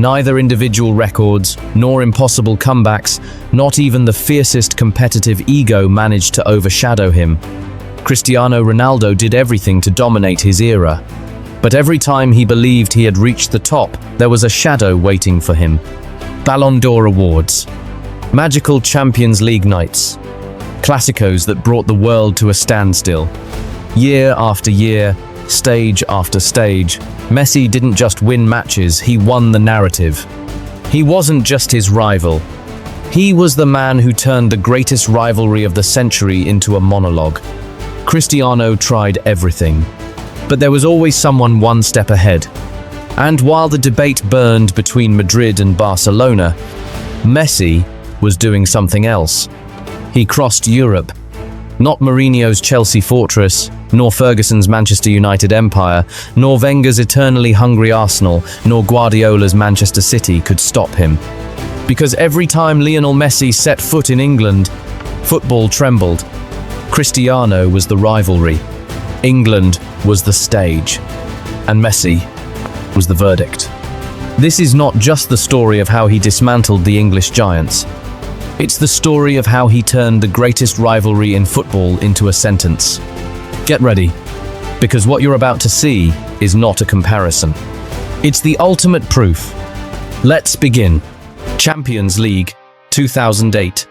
Neither individual records, nor impossible comebacks, not even the fiercest competitive ego managed to overshadow him. Cristiano Ronaldo did everything to dominate his era. But every time he believed he had reached the top, there was a shadow waiting for him. Ballon d'Or awards. Magical Champions League nights. Clásicos that brought the world to a standstill. Year after year, stage after stage, Messi didn't just win matches, he won the narrative. He wasn't just his rival. He was the man who turned the greatest rivalry of the century into a monologue. Cristiano tried everything, but there was always someone one step ahead. And while the debate burned between Madrid and Barcelona, Messi was doing something else. He crossed Europe. Not Mourinho's Chelsea fortress, nor Ferguson's Manchester United empire, nor Wenger's eternally hungry Arsenal, nor Guardiola's Manchester City could stop him. Because every time Lionel Messi set foot in England, football trembled. Cristiano was the rivalry. England was the stage. And Messi was the verdict. This is not just the story of how he dismantled the English giants. It's the story of how he turned the greatest rivalry in football into a sentence. Get ready, because what you're about to see is not a comparison. It's the ultimate proof. Let's begin. Champions League, 2008.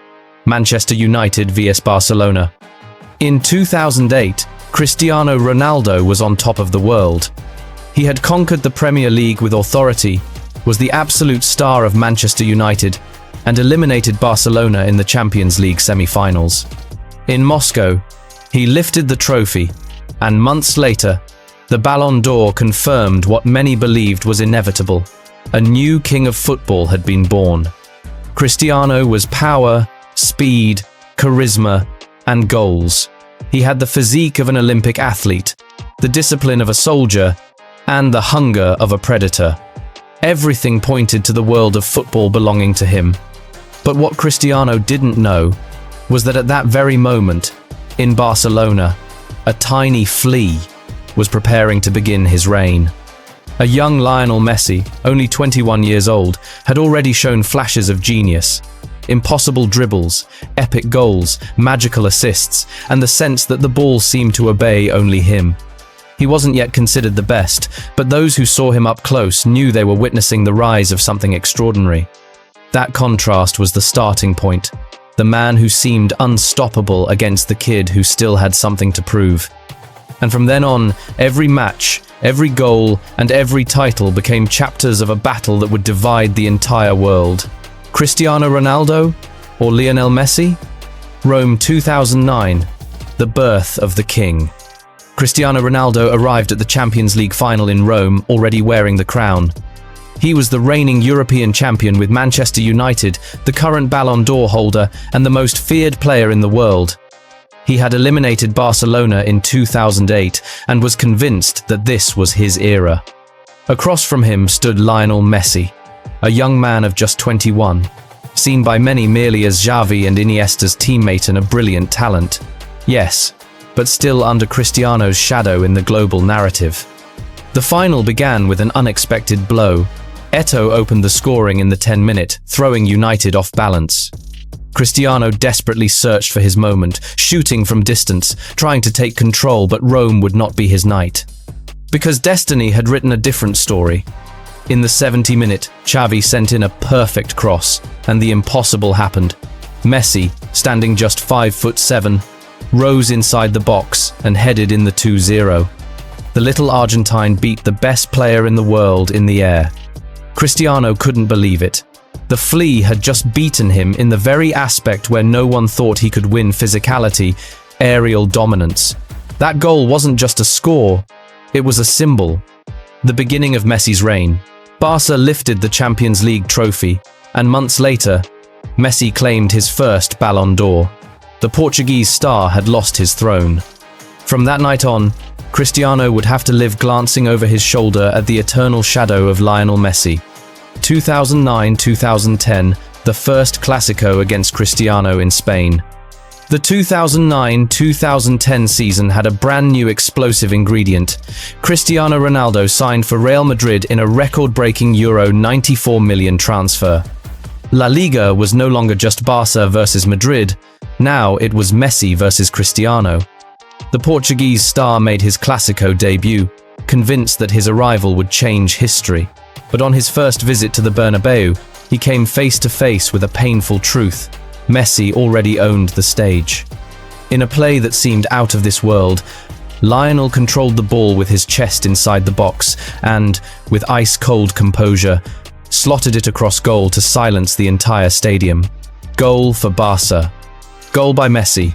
Manchester United vs Barcelona. In 2008, Cristiano Ronaldo was on top of the world. He had conquered the Premier League with authority, was the absolute star of Manchester United, and eliminated Barcelona in the Champions League semi-finals. In Moscow, he lifted the trophy, and months later, the Ballon d'Or confirmed what many believed was inevitable. A new king of football had been born. Cristiano was power, speed, charisma, and goals. He had the physique of an Olympic athlete, the discipline of a soldier, and the hunger of a predator. Everything pointed to the world of football belonging to him. But what Cristiano didn't know was that at that very moment, in Barcelona, a tiny flea was preparing to begin his reign. A young Lionel Messi, only 21 years old, had already shown flashes of genius. Impossible dribbles, epic goals, magical assists, and the sense that the ball seemed to obey only him. He wasn't yet considered the best, but those who saw him up close knew they were witnessing the rise of something extraordinary. That contrast was the starting point, the man who seemed unstoppable against the kid who still had something to prove. And from then on, every match, every goal, and every title became chapters of a battle that would divide the entire world. Cristiano Ronaldo or Lionel Messi? Rome 2009, the birth of the king. Cristiano Ronaldo arrived at the Champions League final in Rome already wearing the crown. He was the reigning European champion with Manchester United, the current Ballon d'Or holder, and the most feared player in the world. He had eliminated Barcelona in 2008 and was convinced that this was his era. Across from him stood Lionel Messi, a young man of just 21, seen by many merely as Xavi and Iniesta's teammate and a brilliant talent. Yes, but still under Cristiano's shadow in the global narrative. The final began with an unexpected blow. Eto'o opened the scoring in the 10th-minute, throwing United off balance. Cristiano desperately searched for his moment, shooting from distance, trying to take control, but Rome would not be his night. Because destiny had written a different story. In the 70th-minute, Xavi sent in a perfect cross, and the impossible happened. Messi, standing just 5'7", rose inside the box and headed in the 2-0. The little Argentine beat the best player in the world in the air. Cristiano couldn't believe it. The flea had just beaten him in the very aspect where no one thought he could win: physicality, aerial dominance. That goal wasn't just a score, it was a symbol. The beginning of Messi's reign. Barca lifted the Champions League trophy, and months later, Messi claimed his first Ballon d'Or. The Portuguese star had lost his throne. From that night on, Cristiano would have to live glancing over his shoulder at the eternal shadow of Lionel Messi. 2009-2010, the first Clásico against Cristiano in Spain. The 2009-2010 season had a brand new explosive ingredient. Cristiano Ronaldo signed for Real Madrid in a record-breaking Euro 94 million transfer. La Liga was no longer just Barça versus Madrid, now it was Messi versus Cristiano. The Portuguese star made his Clásico debut, convinced that his arrival would change history. But on his first visit to the Bernabeu, he came face to face with a painful truth. Messi already owned the stage. In a play that seemed out of this world, Lionel controlled the ball with his chest inside the box and, with ice-cold composure, slotted it across goal to silence the entire stadium. Goal for Barça. Goal by Messi.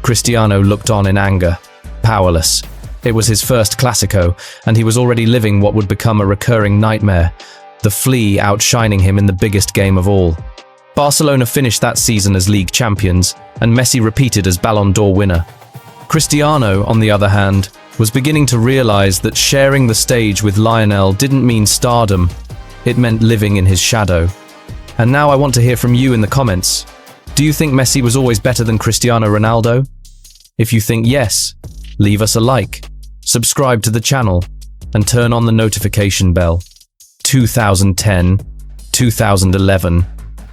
Cristiano looked on in anger, powerless. It was his first Clásico, and he was already living what would become a recurring nightmare, the flea outshining him in the biggest game of all. Barcelona finished that season as league champions, and Messi repeated as Ballon d'Or winner. Cristiano, on the other hand, was beginning to realize that sharing the stage with Lionel didn't mean stardom, it meant living in his shadow. And now I want to hear from you in the comments. Do you think Messi was always better than Cristiano Ronaldo? If you think yes, leave us a like, subscribe to the channel, and turn on the notification bell. 2010-2011.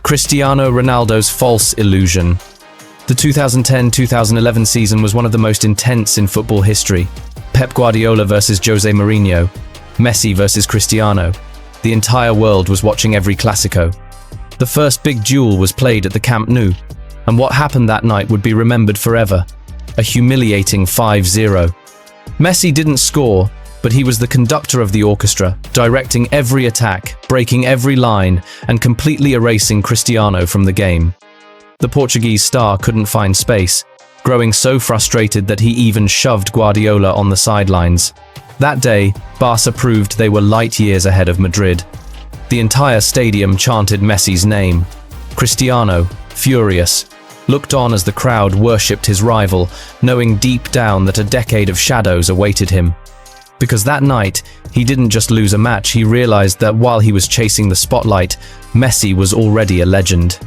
Cristiano Ronaldo's false illusion. The 2010-2011 season was one of the most intense in football history. Pep Guardiola versus Jose Mourinho. Messi versus Cristiano. The entire world was watching every Clásico. The first big duel was played at the Camp Nou, and what happened that night would be remembered forever. A humiliating 5-0. Messi didn't score, but he was the conductor of the orchestra, directing every attack, breaking every line, and completely erasing Cristiano from the game. The Portuguese star couldn't find space, growing so frustrated that he even shoved Guardiola on the sidelines. That day, Barça proved they were light years ahead of Madrid. The entire stadium chanted Messi's name. Cristiano, furious, looked on as the crowd worshipped his rival, knowing deep down that a decade of shadows awaited him. Because that night, he didn't just lose a match, he realized that while he was chasing the spotlight, Messi was already a legend.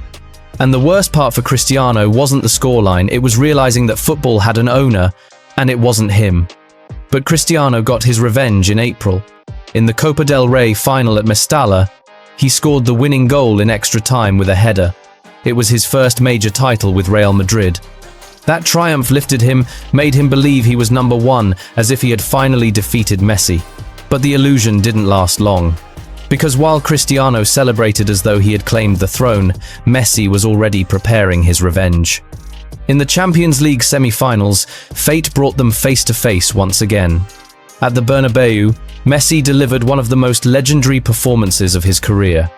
And the worst part for Cristiano wasn't the scoreline, it was realizing that football had an owner, and it wasn't him. But Cristiano got his revenge in April. In the Copa del Rey final at Mestalla, he scored the winning goal in extra time with a header. It was his first major title with Real Madrid. That triumph lifted him, made him believe he was number one, as if he had finally defeated Messi. But the illusion didn't last long. Because while Cristiano celebrated as though he had claimed the throne, Messi was already preparing his revenge. In the Champions League semi-finals, fate brought them face to face once again. At the Bernabeu, Messi delivered one of the most legendary performances of his career.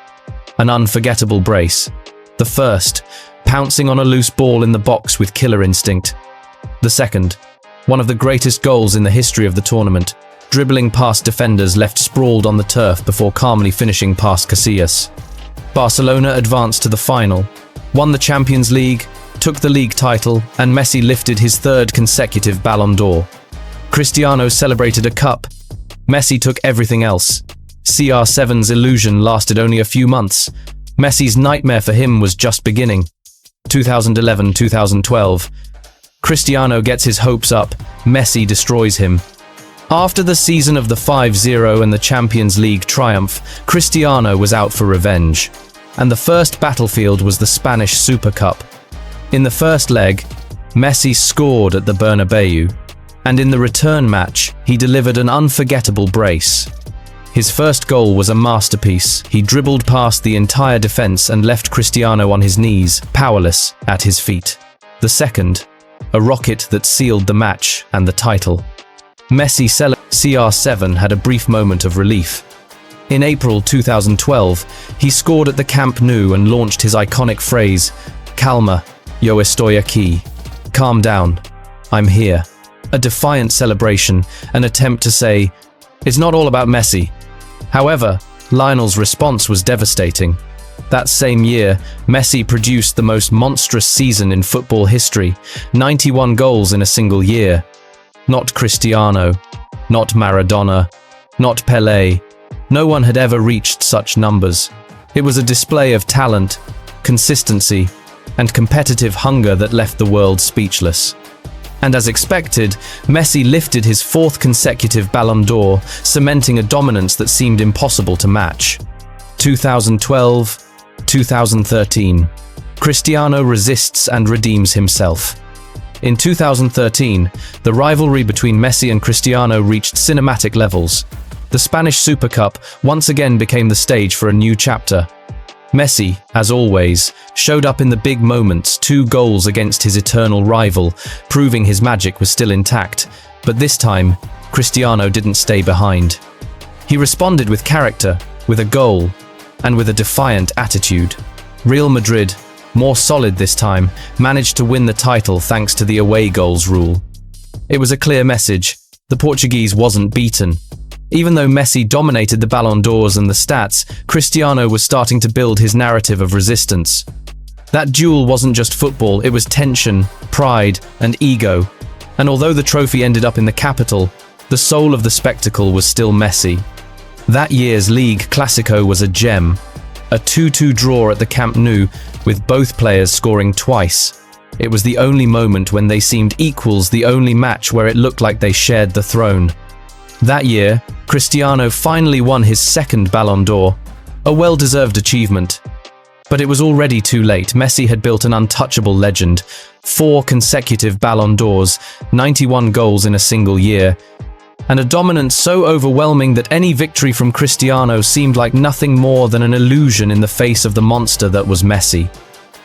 An unforgettable brace. The first, pouncing on a loose ball in the box with killer instinct. The second, one of the greatest goals in the history of the tournament, dribbling past defenders left sprawled on the turf before calmly finishing past Casillas. Barcelona advanced to the final, won the Champions League, took the league title, and Messi lifted his third consecutive Ballon d'Or. Cristiano celebrated a cup. Messi took everything else. CR7's illusion lasted only a few months. Messi's nightmare for him was just beginning. 2011-2012. Cristiano gets his hopes up, Messi destroys him. After the season of the 5-0 and the Champions League triumph, Cristiano was out for revenge. And the first battlefield was the Spanish Super Cup. In the first leg, Messi scored at the Bernabeu, and in the return match, he delivered an unforgettable brace. His first goal was a masterpiece. He dribbled past the entire defense and left Cristiano on his knees, powerless, at his feet. The second, a rocket that sealed the match and the title. Messi CR7 had a brief moment of relief. In April 2012, he scored at the Camp Nou and launched his iconic phrase, "Calma, yo estoy aquí." Calm down, I'm here. A defiant celebration, an attempt to say, it's not all about Messi. However, Lionel's response was devastating. That same year, Messi produced the most monstrous season in football history, 91 goals in a single year. Not Cristiano, not Maradona, not Pelé. No one had ever reached such numbers. It was a display of talent, consistency, and competitive hunger that left the world speechless. And as expected, Messi lifted his fourth consecutive Ballon d'Or, cementing a dominance that seemed impossible to match. 2012, 2013. Cristiano resists and redeems himself. In 2013, the rivalry between Messi and Cristiano reached cinematic levels. The Spanish Super Cup once again became the stage for a new chapter. Messi, as always, showed up in the big moments, 2 goals against his eternal rival, proving his magic was still intact. But this time, Cristiano didn't stay behind. He responded with character, with a goal, and with a defiant attitude. Real Madrid, more solid this time, managed to win the title thanks to the away goals rule. It was a clear message: the Portuguese wasn't beaten. Even though Messi dominated the Ballon d'Ors and the stats, Cristiano was starting to build his narrative of resistance. That duel wasn't just football, it was tension, pride, and ego. And although the trophy ended up in the capital, the soul of the spectacle was still Messi. That year's league Clásico was a gem. A 2-2 draw at the Camp Nou, with both players scoring twice. It was the only moment when they seemed equals, the only match where it looked like they shared the throne. That year, Cristiano finally won his second Ballon d'Or, a well-deserved achievement. But it was already too late. Messi had built an untouchable legend. 4 consecutive Ballon d'Ors, 91 goals in a single year, and a dominance so overwhelming that any victory from Cristiano seemed like nothing more than an illusion in the face of the monster that was Messi.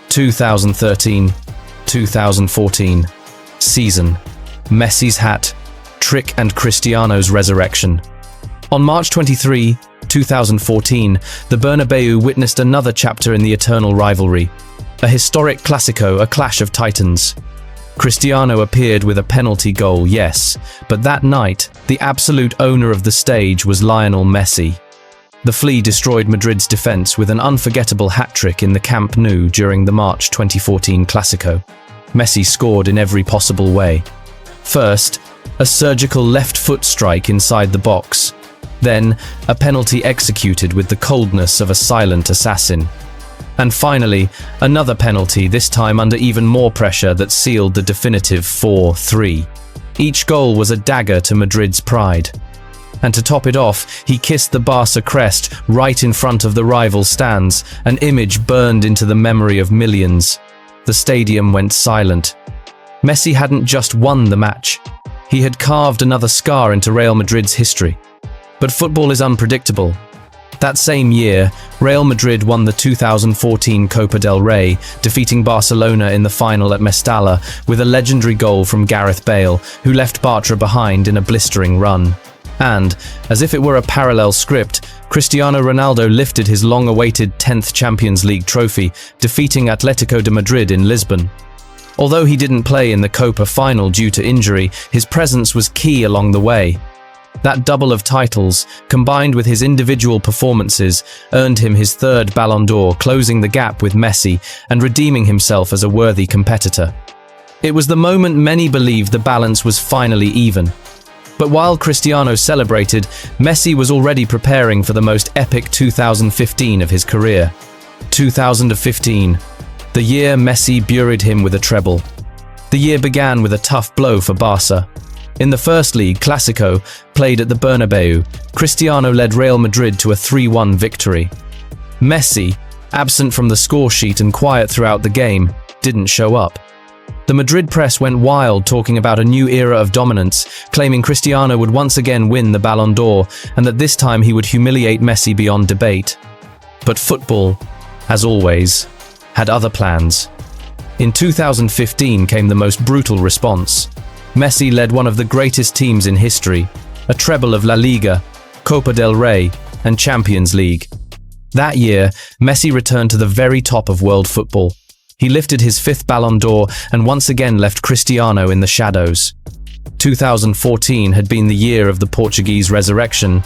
2013-2014 season. Messi's hat trick and Cristiano's resurrection. On March 23, 2014, the Bernabeu witnessed another chapter in the eternal rivalry. A historic Clásico, a clash of titans. Cristiano appeared with a penalty goal, yes, but that night, the absolute owner of the stage was Lionel Messi. The Flea destroyed Madrid's defense with an unforgettable hat-trick in the Camp Nou during the March 2014 Clásico. Messi scored in every possible way. First, a surgical left foot strike inside the box. Then, a penalty executed with the coldness of a silent assassin. And finally, another penalty, this time under even more pressure, that sealed the definitive 4-3. Each goal was a dagger to Madrid's pride. And to top it off, he kissed the Barça crest right in front of the rival stands, an image burned into the memory of millions. The stadium went silent. Messi hadn't just won the match. He had carved another scar into Real Madrid's history. But football is unpredictable. That same year, Real Madrid won the 2014 Copa del Rey, defeating Barcelona in the final at Mestalla with a legendary goal from Gareth Bale, who left Barça behind in a blistering run. And, as if it were a parallel script, Cristiano Ronaldo lifted his long-awaited 10th Champions League trophy, defeating Atletico de Madrid in Lisbon. Although he didn't play in the Copa final due to injury, his presence was key along the way. That double of titles, combined with his individual performances, earned him his 3rd Ballon d'Or, closing the gap with Messi and redeeming himself as a worthy competitor. It was the moment many believed the balance was finally even. But while Cristiano celebrated, Messi was already preparing for the most epic 2015 of his career. 2015, the year Messi buried him with a treble. The year began with a tough blow for Barça. In the first league, Clásico, played at the Bernabeu, Cristiano led Real Madrid to a 3-1 victory. Messi, absent from the score sheet and quiet throughout the game, didn't show up. The Madrid press went wild talking about a new era of dominance, claiming Cristiano would once again win the Ballon d'Or and that this time he would humiliate Messi beyond debate. But football, as always, had other plans. In 2015 came the most brutal response. Messi led one of the greatest teams in history, a treble of La Liga, Copa del Rey, and Champions League. That year, Messi returned to the very top of world football. He lifted his 5th Ballon d'Or and once again left Cristiano in the shadows. 2014 had been the year of the Portuguese resurrection,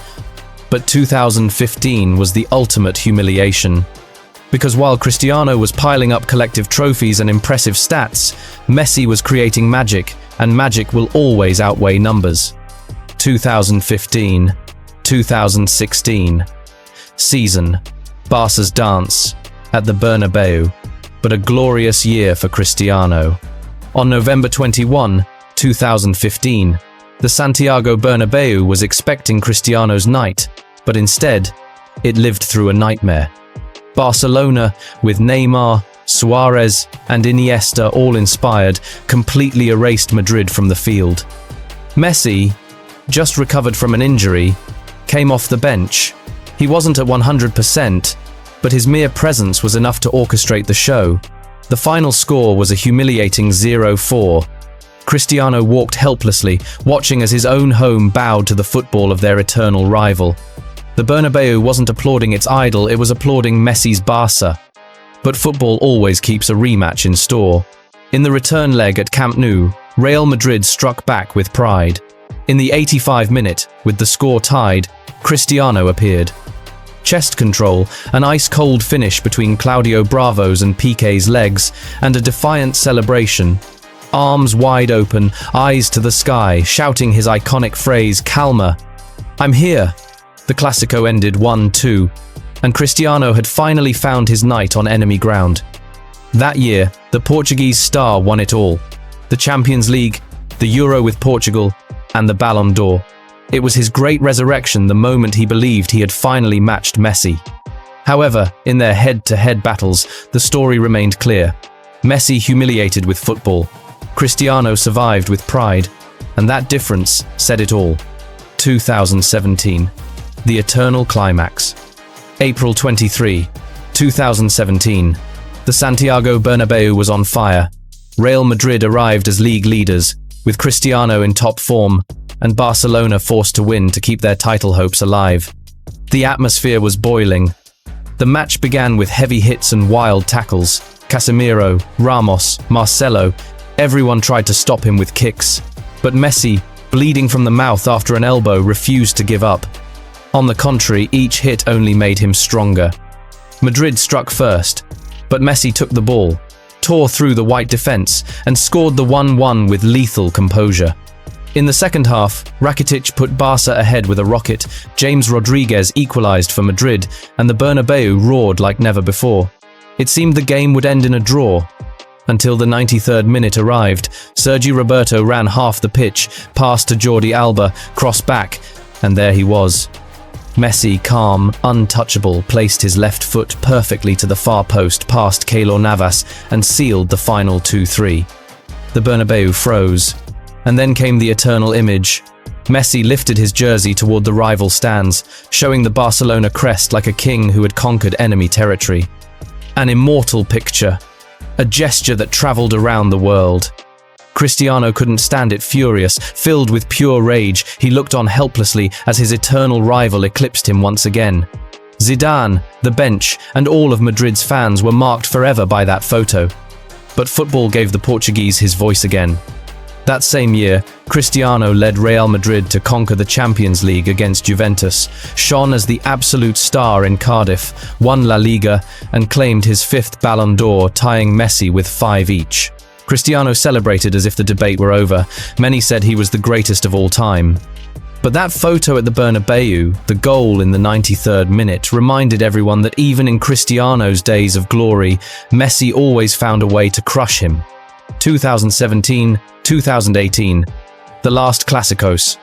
but 2015 was the ultimate humiliation. Because while Cristiano was piling up collective trophies and impressive stats, Messi was creating magic, and magic will always outweigh numbers. 2015-2016 season. Barca's dance at the Bernabeu. but a glorious year for Cristiano. On November 21, 2015, the Santiago Bernabéu was expecting Cristiano's night, but instead, it lived through a nightmare. Barcelona, with Neymar, Suarez, and Iniesta all inspired, completely erased Madrid from the field. Messi, just recovered from an injury, came off the bench. He wasn't at 100%, but his mere presence was enough to orchestrate the show. The final score was a humiliating 0-4. Cristiano walked helplessly, watching as his own home bowed to the football of their eternal rival. The Bernabéu wasn't applauding its idol, it was applauding Messi's Barça. But football always keeps a rematch in store. In the return leg at Camp Nou, Real Madrid struck back with pride. In the 85th minute, with the score tied, Cristiano appeared. Chest control, an ice-cold finish between Claudio Bravo's and Piqué's legs, and a defiant celebration. Arms wide open, eyes to the sky, shouting his iconic phrase, "Calma, I'm here." The Clásico ended 1-2, and Cristiano had finally found his night on enemy ground. That year, the Portuguese star won it all. The Champions League, the Euro with Portugal, and the Ballon d'Or. It was his great resurrection the moment he believed he had finally matched Messi. However, in their head-to-head battles, the story remained clear. Messi humiliated with football. Cristiano survived with pride, and that difference said it all. 2017. The eternal climax. April 23, 2017. The Santiago Bernabéu was on fire. Real Madrid arrived as league leaders, with Cristiano in top form, and Barcelona forced to win to keep their title hopes alive. The atmosphere was boiling. The match began with heavy hits and wild tackles. Casemiro, Ramos, Marcelo, everyone tried to stop him with kicks. But Messi, bleeding from the mouth after an elbow, refused to give up. On the contrary, each hit only made him stronger. Madrid struck first, but Messi took the ball, tore through the white defense, and scored the 1-1 with lethal composure. In the second half, Rakitic put Barça ahead with a rocket, James Rodriguez equalized for Madrid, and the Bernabéu roared like never before. It seemed the game would end in a draw. Until the 93rd minute arrived, Sergi Roberto ran half the pitch, passed to Jordi Alba, crossed back, and there he was. Messi, calm, untouchable, placed his left foot perfectly to the far post past Keylor Navas and sealed the final 2-3. The Bernabéu froze. And then came the eternal image. Messi lifted his jersey toward the rival stands, showing the Barcelona crest like a king who had conquered enemy territory. An immortal picture. A gesture that traveled around the world. Cristiano couldn't stand it, furious, filled with pure rage. He looked on helplessly as his eternal rival eclipsed him once again. Zidane, the bench, and all of Madrid's fans were marked forever by that photo. But football gave the Portuguese his voice again. That same year, Cristiano led Real Madrid to conquer the Champions League against Juventus, shone as the absolute star in Cardiff, won La Liga, and claimed his 5th Ballon d'Or, tying Messi with 5 each. Cristiano celebrated as if the debate were over. Many said he was the greatest of all time. But that photo at the Bernabéu, the goal in the 93rd minute, reminded everyone that even in Cristiano's days of glory, Messi always found a way to crush him. 2017, 2018, the last Clásicos.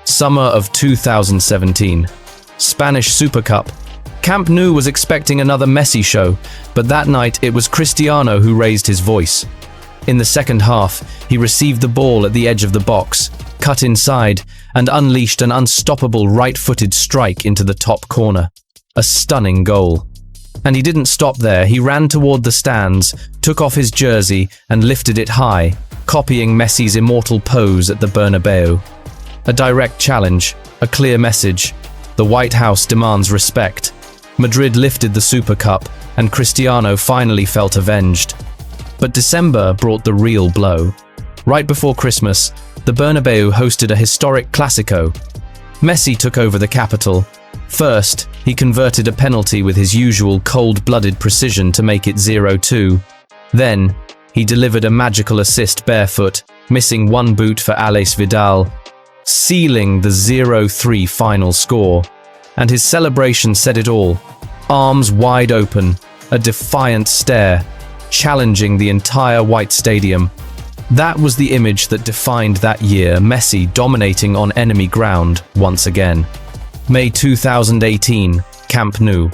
Summer of 2017. Spanish Super Cup. Camp Nou was expecting another Messi show, but that night it was Cristiano who raised his voice. In the second half, he received the ball at the edge of the box, cut inside, and unleashed an unstoppable right-footed strike into the top corner. A stunning goal. And he didn't stop there. He ran toward the stands, took off his jersey, and lifted it high, copying Messi's immortal pose at the Bernabéu. A direct challenge, a clear message. The White House demands respect. Madrid lifted the Super Cup, and Cristiano finally felt avenged. But December brought the real blow. Right before Christmas, the Bernabéu hosted a historic Clásico. Messi took over the capital. First, he converted a penalty with his usual cold-blooded precision to make it 0-2. Then, he delivered a magical assist barefoot, missing one boot for Alex Vidal, sealing the 0-3 final score. And his celebration said it all. Arms wide open, a defiant stare, challenging the entire white stadium. That was the image that defined that year, Messi dominating on enemy ground once again. May 2018, Camp Nou.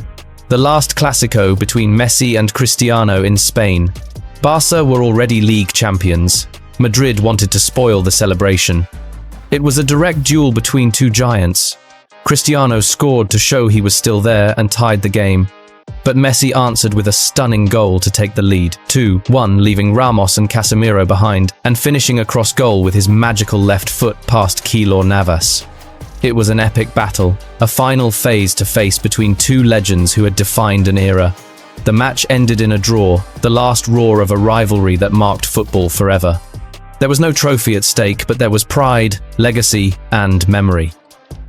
The last Clásico between Messi and Cristiano in Spain. Barça were already league champions. Madrid wanted to spoil the celebration. It was a direct duel between two giants. Cristiano scored to show he was still there and tied the game. But Messi answered with a stunning goal to take the lead, 2-1, leaving Ramos and Casemiro behind, and finishing a cross goal with his magical left foot past Keylor Navas. It was an epic battle, a final face-to-face between two legends who had defined an era. The match ended in a draw, the last roar of a rivalry that marked football forever. There was no trophy at stake, but there was pride, legacy, and memory.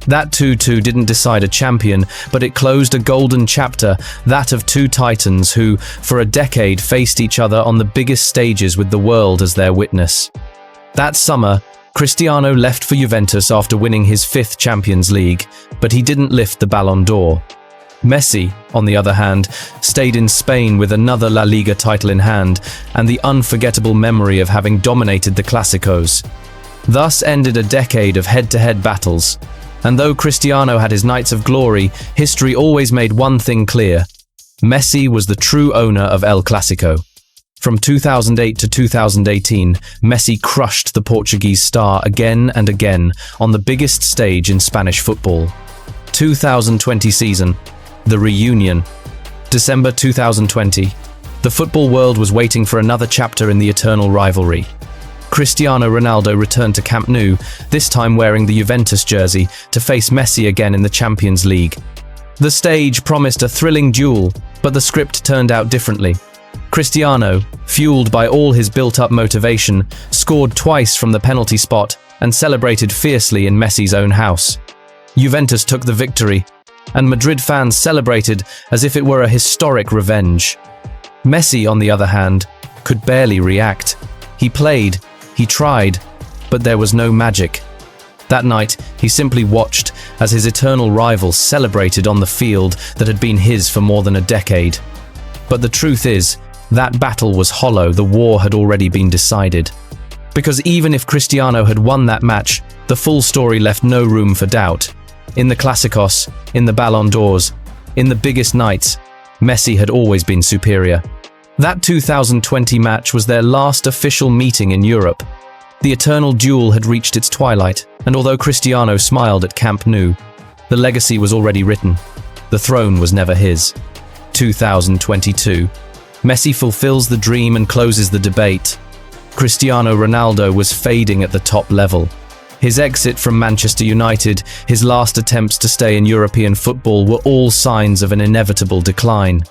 That 2-2 didn't decide a champion, but it closed a golden chapter, that of two titans who, for a decade, faced each other on the biggest stages with the world as their witness. That summer, Cristiano left for Juventus after winning his 5th Champions League, but he didn't lift the Ballon d'Or. Messi, on the other hand, stayed in Spain with another La Liga title in hand and the unforgettable memory of having dominated the Clásicos. Thus ended a decade of head-to-head battles. And though Cristiano had his nights of glory, history always made one thing clear. Messi was the true owner of El Clásico. From 2008 to 2018, Messi crushed the Portuguese star again and again on the biggest stage in Spanish football. 2020 season. The reunion. December 2020. The football world was waiting for another chapter in the eternal rivalry. Cristiano Ronaldo returned to Camp Nou, this time wearing the Juventus jersey, to face Messi again in the Champions League. The stage promised a thrilling duel, but the script turned out differently. Cristiano, fueled by all his built-up motivation, scored twice from the penalty spot and celebrated fiercely in Messi's own house. Juventus took the victory, and Madrid fans celebrated as if it were a historic revenge. Messi, on the other hand, could barely react. He played, he tried, but there was no magic. That night, he simply watched as his eternal rival celebrated on the field that had been his for more than a decade. But the truth is, that battle was hollow, the war had already been decided. Because even if Cristiano had won that match, the full story left no room for doubt. In the Clásicos, in the Ballon d'Ors, in the biggest nights, Messi had always been superior. That 2020 match was their last official meeting in Europe. The eternal duel had reached its twilight, and although Cristiano smiled at Camp Nou, the legacy was already written. The throne was never his. 2022. Messi fulfills the dream and closes the debate. Cristiano Ronaldo was fading at the top level. His exit from Manchester United, his last attempts to stay in European football were all signs of an inevitable decline.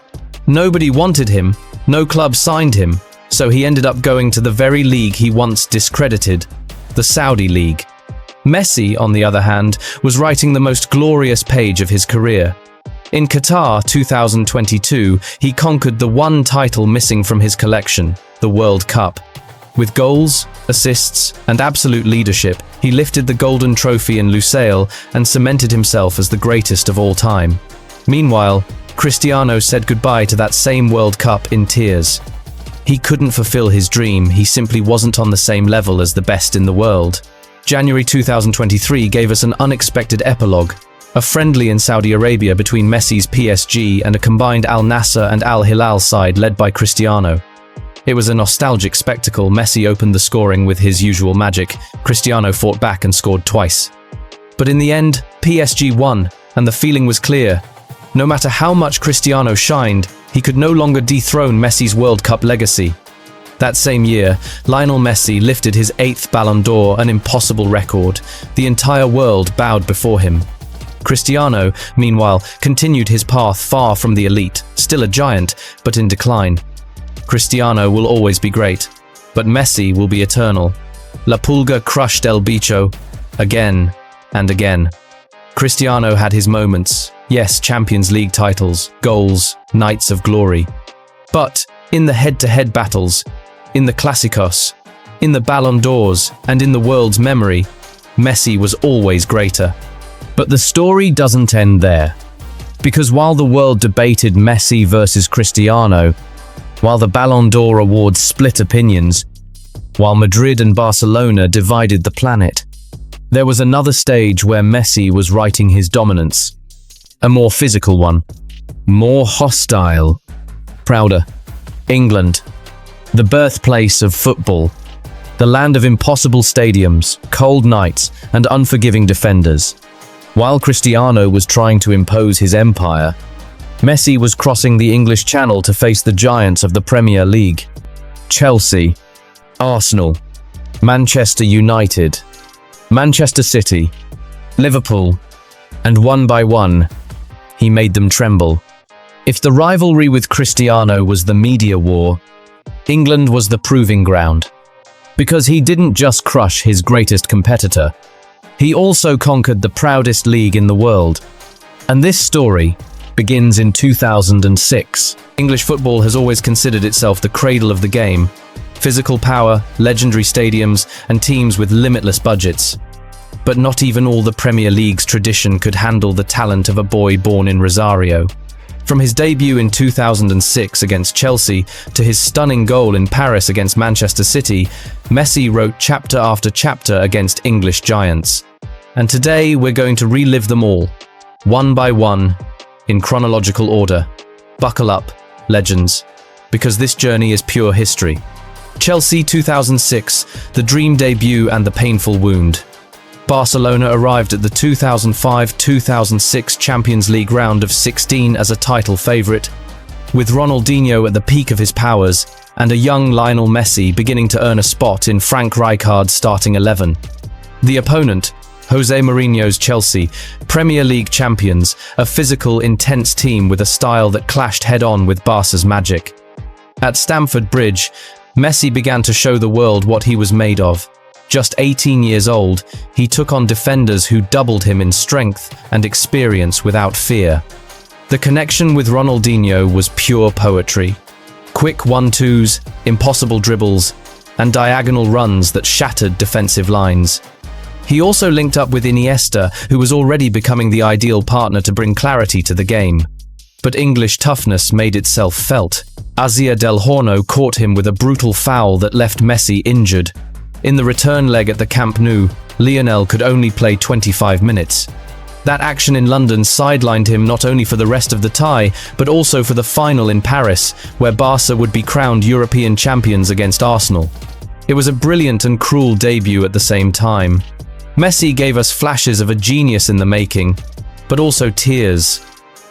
Nobody wanted him, no club signed him, so he ended up going to the very league he once discredited, the Saudi League. Messi, on the other hand, was writing the most glorious page of his career. In Qatar 2022, he conquered the one title missing from his collection, the World Cup. With goals, assists, and absolute leadership, he lifted the golden trophy in Lusail and cemented himself as the greatest of all time. Meanwhile, Cristiano said goodbye to that same World Cup in tears. He couldn't fulfill his dream, he simply wasn't on the same level as the best in the world. January 2023 gave us an unexpected epilogue, a friendly in Saudi Arabia between Messi's PSG and a combined Al Nassr and Al Hilal side led by Cristiano. It was a nostalgic spectacle. Messi opened the scoring with his usual magic. Cristiano fought back and scored twice. But in the end, PSG won, and the feeling was clear. No matter how much Cristiano shined, he could no longer dethrone Messi's World Cup legacy. That same year, Lionel Messi lifted his 8th Ballon d'Or, an impossible record. The entire world bowed before him. Cristiano, meanwhile, continued his path far from the elite, still a giant, but in decline. Cristiano will always be great, but Messi will be eternal. La Pulga crushed El Bicho again and again. Cristiano had his moments, yes, Champions League titles, goals, nights of glory. But in the head-to-head battles, in the Clásicos, in the Ballon d'Ors, and in the world's memory, Messi was always greater. But the story doesn't end there. Because while the world debated Messi versus Cristiano, While the Ballon d'Or awards split opinions, while Madrid and Barcelona divided the planet, there was another stage where Messi was writing his dominance. A more physical one, more hostile, prouder. England, the birthplace of football, the land of impossible stadiums, cold nights, and unforgiving defenders. While Cristiano was trying to impose his empire, Messi was crossing the English Channel to face the giants of the Premier League. Chelsea, Arsenal, Manchester United, Manchester City, Liverpool, and one by one, he made them tremble. If the rivalry with Cristiano was the media war, England was the proving ground. Because he didn't just crush his greatest competitor, he also conquered the proudest league in the world. And this story begins in 2006. English football has always considered itself the cradle of the game. Physical power, legendary stadiums, and teams with limitless budgets. But not even all the Premier League's tradition could handle the talent of a boy born in Rosario. From his debut in 2006 against Chelsea to his stunning goal in Paris against Manchester City, Messi wrote chapter after chapter against English giants. And today we're going to relive them all, one by one, in chronological order. Buckle up, legends, because this journey is pure history. Chelsea 2006, the dream debut and the painful wound. Barcelona arrived at the 2005-2006 Champions League round of 16 as a title favourite, with Ronaldinho at the peak of his powers and a young Lionel Messi beginning to earn a spot in Frank Rijkaard's starting 11. The opponent, Jose Mourinho's Chelsea, Premier League champions, a physical, intense team with a style that clashed head-on with Barca's magic. At Stamford Bridge, Messi began to show the world what he was made of. Just 18 years old, he took on defenders who doubled him in strength and experience without fear. The connection with Ronaldinho was pure poetry. Quick 1-2s, impossible dribbles, and diagonal runs that shattered defensive lines. He also linked up with Iniesta, who was already becoming the ideal partner to bring clarity to the game. But English toughness made itself felt. Azia del Horno caught him with a brutal foul that left Messi injured. In the return leg at the Camp Nou, Lionel could only play 25 minutes. That action in London sidelined him not only for the rest of the tie, but also for the final in Paris, where Barca would be crowned European champions against Arsenal. It was a brilliant and cruel debut at the same time. Messi gave us flashes of a genius in the making, but also tears.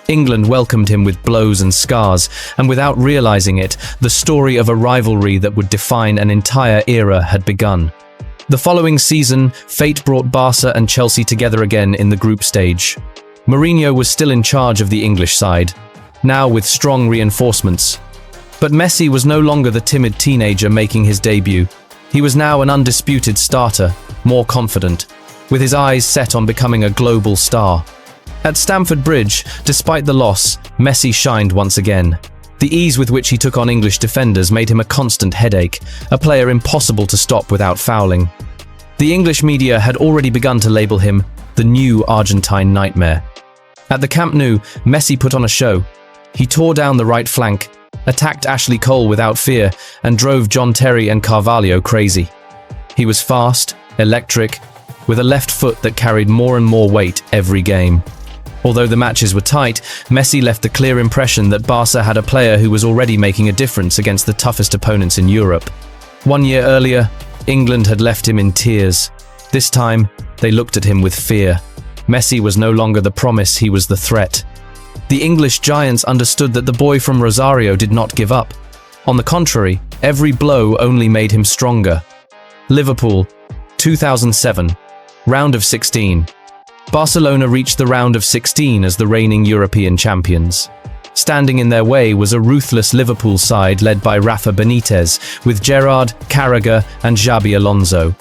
England welcomed him with blows and scars, and without realizing it, the story of a rivalry that would define an entire era had begun. The following season, fate brought Barca and Chelsea together again in the group stage. Mourinho was still in charge of the English side, now with strong reinforcements. But Messi was no longer the timid teenager making his debut. He was now an undisputed starter, more confident, with his eyes set on becoming a global star. At Stamford Bridge, despite the loss, Messi shined once again. The ease with which he took on English defenders made him a constant headache, a player impossible to stop without fouling. The English media had already begun to label him the new Argentine nightmare. At the Camp Nou, Messi put on a show. He tore down the right flank, attacked Ashley Cole without fear, and drove John Terry and Carvalho crazy. He was fast, electric, with a left foot that carried more and more weight every game. Although the matches were tight, Messi left the clear impression that Barca had a player who was already making a difference against the toughest opponents in Europe. 1 year earlier, England had left him in tears. This time, they looked at him with fear. Messi was no longer the promise, he was the threat. The English giants understood that the boy from Rosario did not give up. On the contrary, every blow only made him stronger. Liverpool, 2007, round of 16. Barcelona reached the round of 16 as the reigning European champions. Standing in their way was a ruthless Liverpool side led by Rafa Benitez, with Gerrard, Carragher and Xabi Alonso.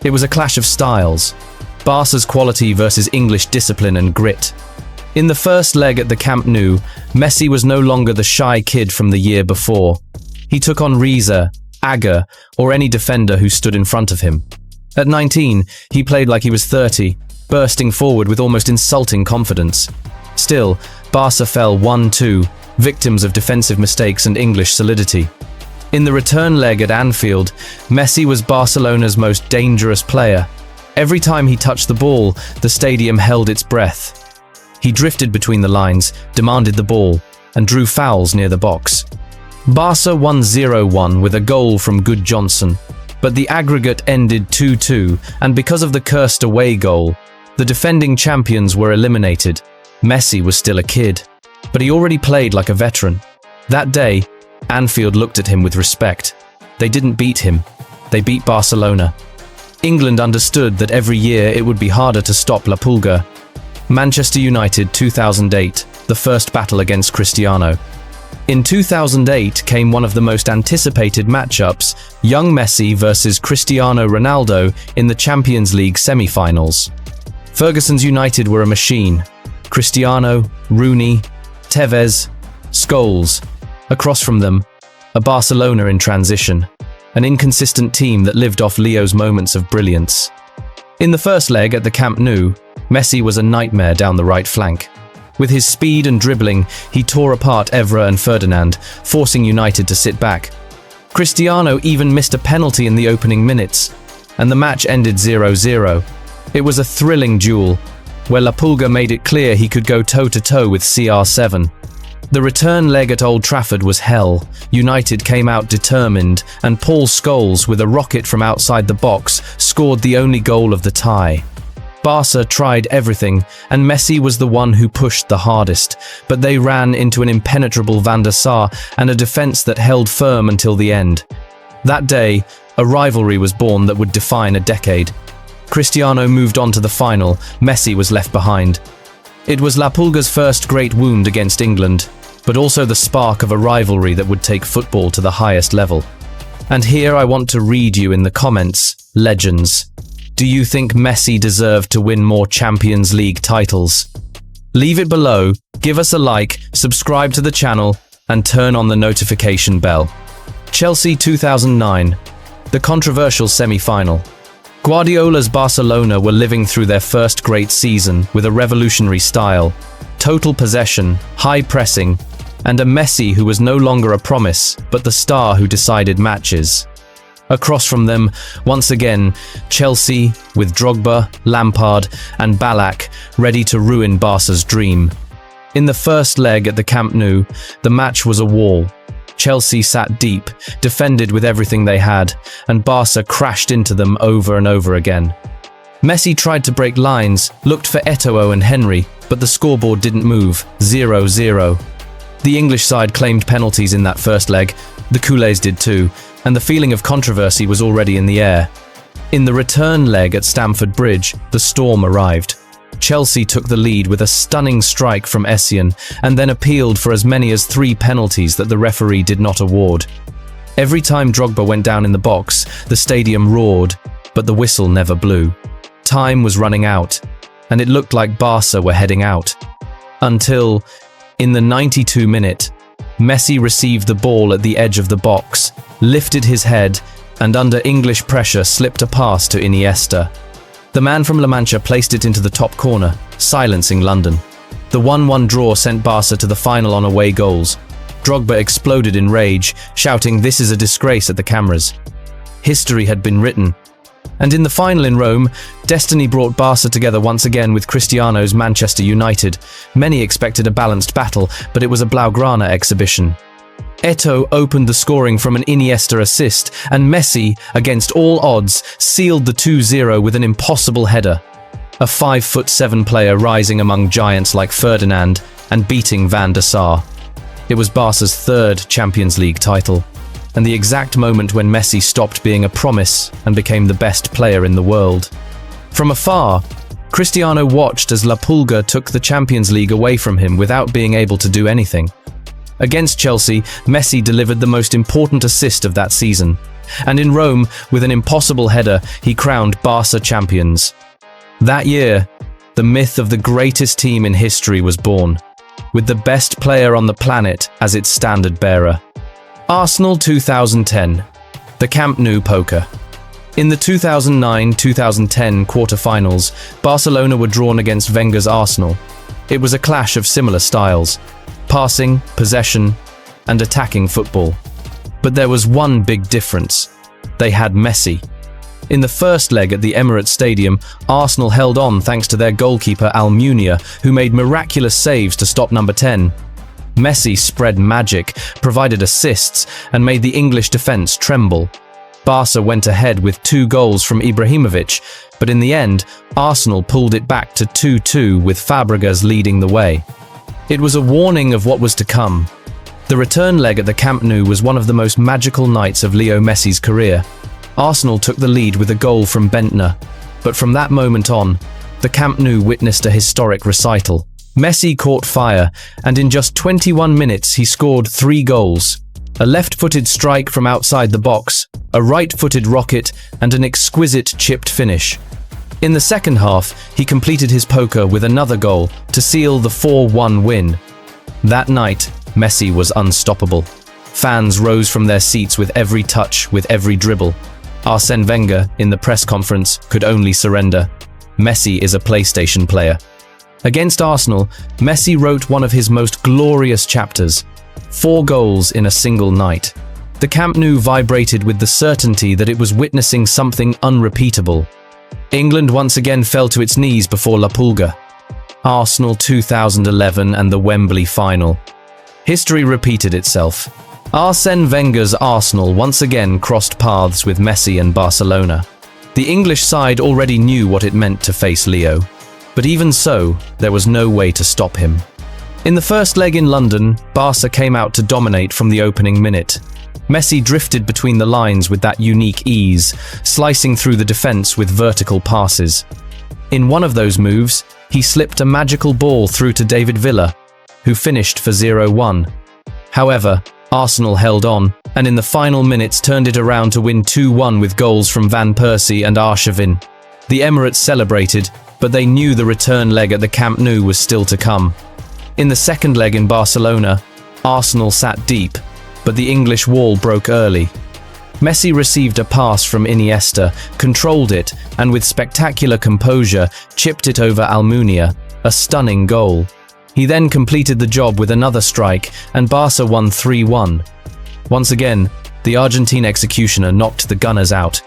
It was a clash of styles. Barca's quality versus English discipline and grit. In the first leg at the Camp Nou, Messi was no longer the shy kid from the year before. He took on Riza, Agger, or any defender who stood in front of him. At 19, he played like he was 30, bursting forward with almost insulting confidence. Still, Barca fell 1-2, victims of defensive mistakes and English solidity. In the return leg at Anfield, Messi was Barcelona's most dangerous player. Every time he touched the ball, the stadium held its breath. He drifted between the lines, demanded the ball, and drew fouls near the box. Barca won 0-1 with a goal from Good Johnson, but the aggregate ended 2-2, and because of the cursed away goal, the defending champions were eliminated. Messi was still a kid, but he already played like a veteran. That day, Anfield looked at him with respect. They didn't beat him, they beat Barcelona. England understood that every year it would be harder to stop La Pulga. Manchester United 2008, the first battle against Cristiano. In 2008 came one of the most anticipated matchups, young Messi versus Cristiano Ronaldo in the Champions League semi-finals. Ferguson's United were a machine. Cristiano, Rooney, Tevez, Scholes. Across from them, a Barcelona in transition, an inconsistent team that lived off Leo's moments of brilliance. In the first leg at the Camp Nou, Messi was a nightmare down the right flank. With his speed and dribbling, he tore apart Evra and Ferdinand, forcing United to sit back. Cristiano even missed a penalty in the opening minutes, and the match ended 0-0. It was a thrilling duel, where La Pulga made it clear he could go toe-to-toe with CR7. The return leg at Old Trafford was hell. United came out determined, and Paul Scholes, with a rocket from outside the box, scored the only goal of the tie. Barca tried everything, and Messi was the one who pushed the hardest, but they ran into an impenetrable Van der Sar and a defense that held firm until the end. That day, a rivalry was born that would define a decade. Cristiano moved on to the final, Messi was left behind. It was La Pulga's first great wound against England, but also the spark of a rivalry that would take football to the highest level. And here I want to read you in the comments, legends. Do you think Messi deserved to win more Champions League titles? Leave it below, give us a like, subscribe to the channel, and turn on the notification bell. Chelsea 2009, the controversial semi-final. Guardiola's Barcelona were living through their first great season with a revolutionary style, total possession, high pressing, and a Messi who was no longer a promise, but the star who decided matches. Across from them, once again, Chelsea, with Drogba, Lampard, and Ballack, ready to ruin Barca's dream. In the first leg at the Camp Nou, the match was a wall. Chelsea sat deep, defended with everything they had, and Barca crashed into them over and over again. Messi tried to break lines, looked for Eto'o and Henry, but the scoreboard didn't move, 0-0. The English side claimed penalties in that first leg, the CULÉS did too, and the feeling of controversy was already in the air. In the return leg at Stamford Bridge, the storm arrived. Chelsea took the lead with a stunning strike from Essien, and then appealed for as many as 3 penalties that the referee did not award. Every time Drogba went down in the box, the stadium roared, but the whistle never blew. Time was running out, and it looked like Barca were heading out. Until, in the 92nd minute, Messi received the ball at the edge of the box, lifted his head, and under English pressure slipped a pass to Iniesta. The man from La Mancha placed it into the top corner, silencing London. The 1-1 draw sent Barca to the final on away goals. Drogba exploded in rage, shouting, "This is a disgrace" at the cameras. History had been written. And in the final in Rome, destiny brought Barca together once again with Cristiano's Manchester United. Many expected a balanced battle, but it was a Blaugrana exhibition. Eto'o opened the scoring from an Iniesta assist, and Messi, against all odds, sealed the 2-0 with an impossible header. A 5'7" player rising among giants like Ferdinand and beating Van der Sar. It was Barca's 3rd Champions League title, and the exact moment when Messi stopped being a promise and became the best player in the world. From afar, Cristiano watched as La Pulga took the Champions League away from him without being able to do anything. Against Chelsea, Messi delivered the most important assist of that season. And in Rome, with an impossible header, he crowned Barca champions. That year, the myth of the greatest team in history was born, with the best player on the planet as its standard bearer. Arsenal 2010, the Camp Nou poker. In the 2009-2010 quarter-finals, Barcelona were drawn against Wenger's Arsenal. It was a clash of similar styles. passing, possession, and attacking football. But there was one big difference. They had Messi. In the first leg at the Emirates Stadium, Arsenal held on thanks to their goalkeeper Almunia, who made miraculous saves to stop number 10. Messi spread magic, provided assists, and made the English defence tremble. Barca went ahead with 2 goals from Ibrahimovic, but in the end, Arsenal pulled it back to 2-2 with Fabregas leading the way. It was a warning of what was to come. The return leg at the Camp Nou was one of the most magical nights of Leo Messi's career. Arsenal took the lead with a goal from Bentner, but from that moment on, the Camp Nou witnessed a historic recital. Messi caught fire, and in just 21 minutes he scored 3 goals. A left-footed strike from outside the box, a right-footed rocket, and an exquisite chipped finish. In the second half, he completed his poker with another goal to seal the 4-1 win. That night, Messi was unstoppable. Fans rose from their seats with every touch, with every dribble. Arsène Wenger, in the press conference, could only surrender. Messi is a PlayStation player. Against Arsenal, Messi wrote one of his most glorious chapters. 4 goals in a single night. The Camp Nou vibrated with the certainty that it was witnessing something unrepeatable. England once again fell to its knees before La Pulga. Arsenal 2011 and the Wembley final. History repeated itself. Arsène Wenger's Arsenal once again crossed paths with Messi and Barcelona. The English side already knew what it meant to face Leo. But even so, there was no way to stop him. In the first leg in London, Barca came out to dominate from the opening minute. Messi drifted between the lines with that unique ease, slicing through the defence with vertical passes. In one of those moves, he slipped a magical ball through to David Villa, who finished for 0-1. However, Arsenal held on, and in the final minutes turned it around to win 2-1 with goals from Van Persie and Arshavin. The Emirates celebrated, but they knew the return leg at the Camp Nou was still to come. In the second leg in Barcelona, Arsenal sat deep, but the English wall broke early. Messi received a pass from Iniesta, controlled it, and with spectacular composure, chipped it over Almunia, a stunning goal. He then completed the job with another strike, and Barca won 3-1. Once again, the Argentine executioner knocked the Gunners out.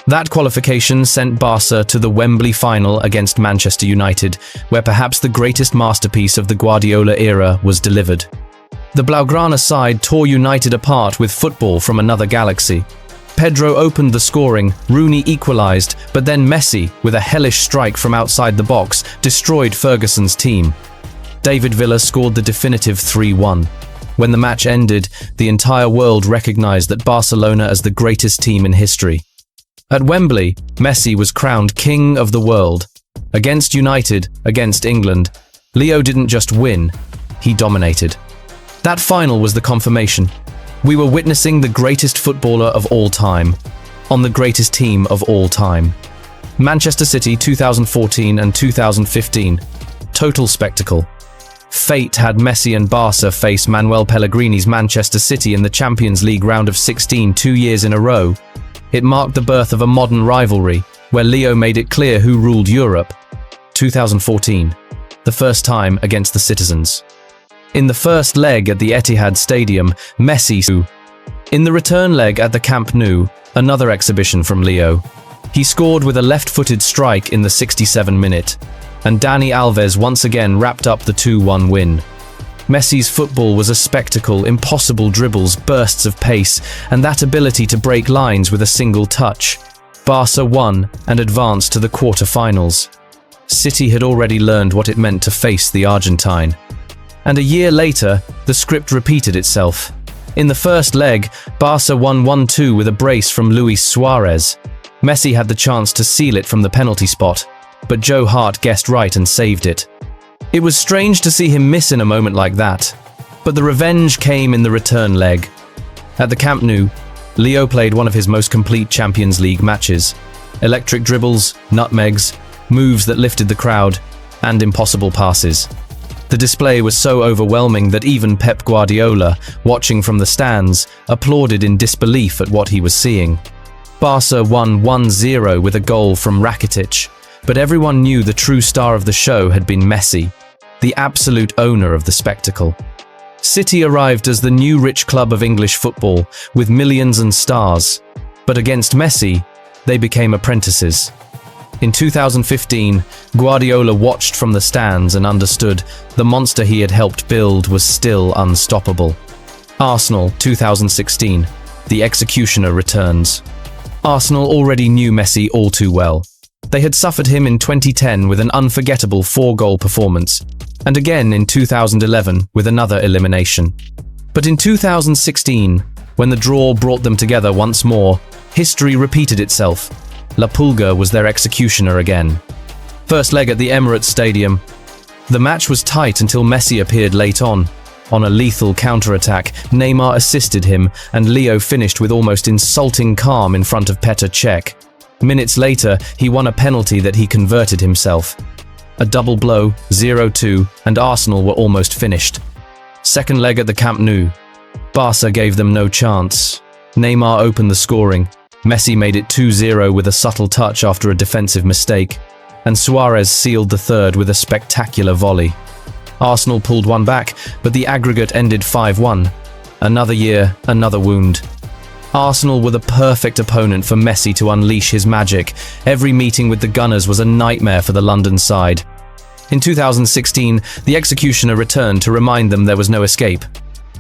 That qualification sent Barca to the Wembley final against Manchester United, where perhaps the greatest masterpiece of the Guardiola era was delivered. The Blaugrana side tore United apart with football from another galaxy. Pedro opened the scoring, Rooney equalised, but then Messi, with a hellish strike from outside the box, destroyed Ferguson's team. David Villa scored the definitive 3-1. When the match ended, the entire world recognised that Barcelona as the greatest team in history. At Wembley, Messi was crowned King of the World. Against United, against England, Leo didn't just win, he dominated. That final was the confirmation. We were witnessing the greatest footballer of all time, on the greatest team of all time. Manchester City 2014 and 2015. Total spectacle. Fate had Messi and Barca face Manuel Pellegrini's Manchester City in the Champions League round of 16 2 years in a row. It marked the birth of a modern rivalry, where Leo made it clear who ruled Europe. 2014. The first time against the citizens. In the first leg at the Etihad Stadium, Messi. In the return leg at the Camp Nou, another exhibition from Leo. He scored with a left-footed strike in the 67th minute, and Dani Alves once again wrapped up the 2-1 win. Messi's football was a spectacle, impossible dribbles, bursts of pace, and that ability to break lines with a single touch. Barca won and advanced to the quarter-finals. City had already learned what it meant to face the Argentine. And a year later, the script repeated itself. In the first leg, Barca won 1-2 with a brace from Luis Suarez. Messi had the chance to seal it from the penalty spot, but Joe Hart guessed right and saved it. It was strange to see him miss in a moment like that, but the revenge came in the return leg. At the Camp Nou, Leo played one of his most complete Champions League matches. Electric dribbles, nutmegs, moves that lifted the crowd, and impossible passes. The display was so overwhelming that even Pep Guardiola, watching from the stands, applauded in disbelief at what he was seeing. Barca won 1-0 with a goal from Rakitic, but everyone knew the true star of the show had been Messi, the absolute owner of the spectacle. City arrived as the new rich club of English football, with millions and stars. But against Messi, they became apprentices. In 2015, Guardiola watched from the stands and understood the monster he had helped build was still unstoppable. Arsenal, 2016. The executioner returns. Arsenal already knew Messi all too well. They had suffered him in 2010 with an unforgettable 4-goal performance, and again in 2011 with another elimination. But in 2016, when the draw brought them together once more, history repeated itself. La Pulga was their executioner again. First leg at the Emirates Stadium. The match was tight until Messi appeared late on. On a lethal counter-attack, Neymar assisted him, and Leo finished with almost insulting calm in front of Petr Cech. Minutes later, he won a penalty that he converted himself. A double blow, 0-2, and Arsenal were almost finished. Second leg at the Camp Nou. Barça gave them no chance. Neymar opened the scoring. Messi made it 2-0 with a subtle touch after a defensive mistake, and Suarez sealed the third with a spectacular volley. Arsenal pulled one back, but the aggregate ended 5-1. Another year, another wound. Arsenal were the perfect opponent for Messi to unleash his magic. Every meeting with the Gunners was a nightmare for the London side. In 2016, the executioner returned to remind them there was no escape.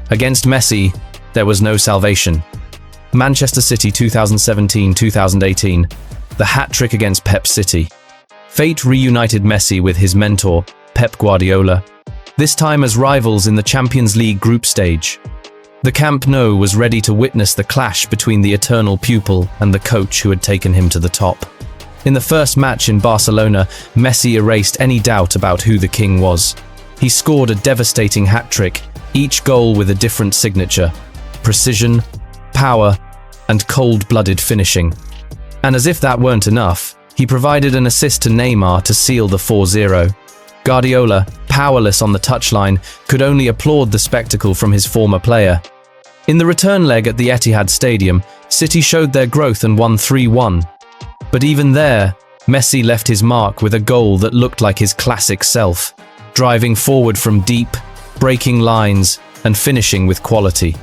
Against Messi, there was no salvation. Manchester City 2017-2018, the hat-trick against Pep City. Fate reunited Messi with his mentor, Pep Guardiola, this time as rivals in the Champions League group stage. The Camp Nou was ready to witness the clash between the eternal pupil and the coach who had taken him to the top. In the first match in Barcelona, Messi erased any doubt about who the king was. He scored a devastating hat-trick, each goal with a different signature: precision, power, and cold-blooded finishing. And as if that weren't enough, he provided an assist to Neymar to seal the 4-0. Guardiola, powerless on the touchline, could only applaud the spectacle from his former player. In the return leg at the Etihad Stadium, City showed their growth and won 3-1. But even there, Messi left his mark with a goal that looked like his classic self, driving forward from deep, breaking lines, and finishing with quality.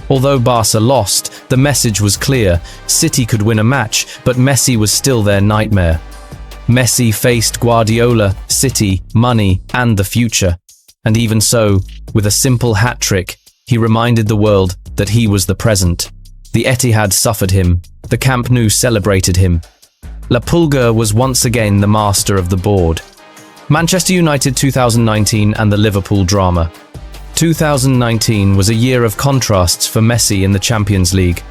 Although Barca lost, the message was clear: City could win a match, but Messi was still their nightmare. Messi faced Guardiola, City, money, and the future. And even so, with a simple hat-trick, he reminded the world that he was the present. The Etihad suffered him. The Camp Nou celebrated him. La Pulga was once again the master of the board. Manchester United 2019 and the Liverpool drama. 2019 was a year of contrasts for Messi in the Champions League.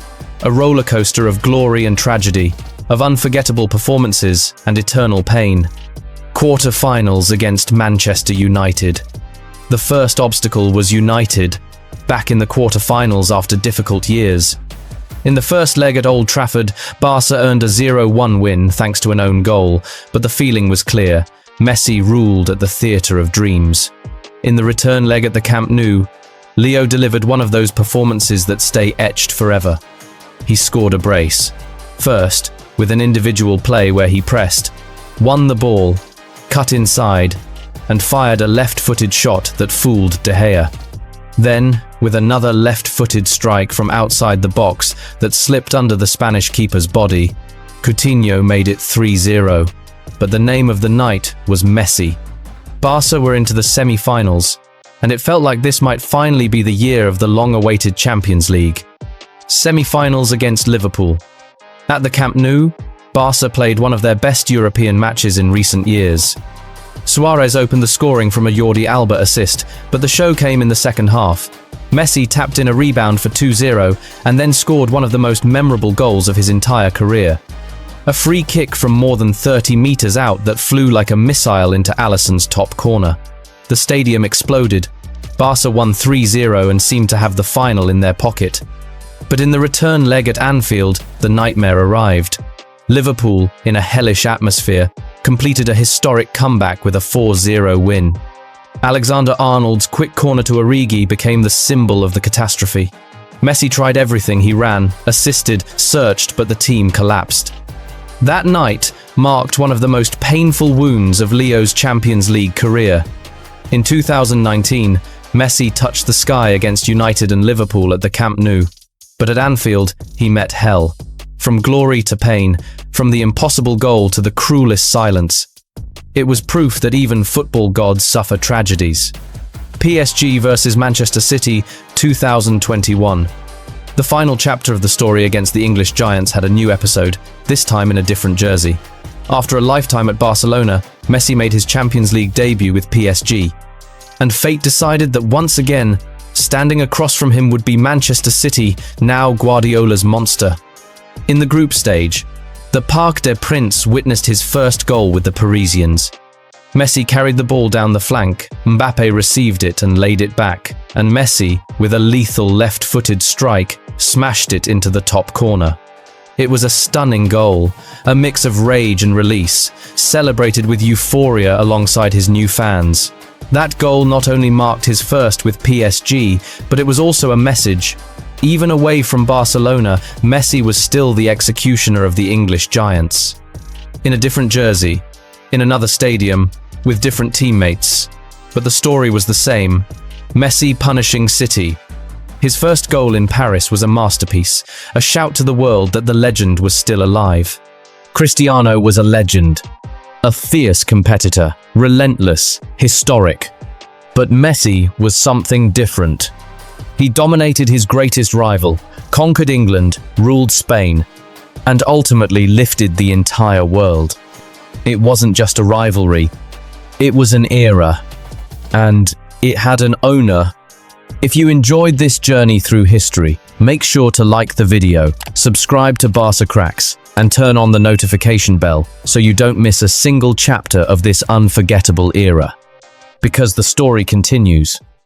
A roller coaster of glory and tragedy, of unforgettable performances and eternal pain. Quarter-finals against Manchester United. The first obstacle was United, back in the quarter-finals after difficult years. In the first leg at Old Trafford, Barca earned a 0-1 win thanks to an own goal, but the feeling was clear: Messi ruled at the theatre of dreams. In the return leg at the Camp Nou, Leo delivered one of those performances that stay etched forever. He scored a brace. First, with an individual play where he pressed, won the ball, cut inside, and fired a left-footed shot that fooled De Gea. Then, with another left-footed strike from outside the box that slipped under the Spanish keeper's body, Coutinho made it 3-0. But the name of the night was Messi. Barca were into the semi-finals, and it felt like this might finally be the year of the long-awaited Champions League. Semi-finals against Liverpool. At the Camp Nou, Barca played one of their best European matches in recent years. Suarez opened the scoring from a Jordi Alba assist, but the show came in the second half. Messi tapped in a rebound for 2-0 and then scored one of the most memorable goals of his entire career. A free kick from more than 30 meters out that flew like a missile into Alisson's top corner. The stadium exploded. Barca won 3-0 and seemed to have the final in their pocket. But in the return leg at Anfield, the nightmare arrived. Liverpool, in a hellish atmosphere, completed a historic comeback with a 4-0 win. Alexander-Arnold's quick corner to Origi became the symbol of the catastrophe. Messi tried everything. He ran, assisted, searched, but the team collapsed. That night marked one of the most painful wounds of Leo's Champions League career. In 2019, Messi touched the sky against United and Liverpool at the Camp Nou. But at Anfield, he met hell. From glory to pain, from the impossible goal to the cruelest silence. It was proof that even football gods suffer tragedies. PSG versus Manchester City, 2021. The final chapter of the story against the English giants had a new episode, this time in a different jersey. After a lifetime at Barcelona, Messi made his Champions League debut with PSG. And fate decided that once again, standing across from him would be Manchester City, now Guardiola's monster. In the group stage, the Parc des Princes witnessed his first goal with the Parisians. Messi carried the ball down the flank, Mbappe received it and laid it back, and Messi, with a lethal left-footed strike, smashed it into the top corner. It was a stunning goal, a mix of rage and release, celebrated with euphoria alongside his new fans. That goal not only marked his first with PSG, but it was also a message. Even away from Barcelona, Messi was still the executioner of the English giants. In a different jersey, in another stadium, with different teammates. But the story was the same. Messi punishing City. His first goal in Paris was a masterpiece, a shout to the world that the legend was still alive. Cristiano was a legend. A fierce competitor, relentless, historic. But Messi was something different. He dominated his greatest rival, conquered England, ruled Spain, and ultimately lifted the entire world. It wasn't just a rivalry, it was an era, and it had an owner. If you enjoyed this journey through history, make sure to like the video, subscribe to Barça Cracks, and turn on the notification bell so you don't miss a single chapter of this unforgettable era. Because the story continues.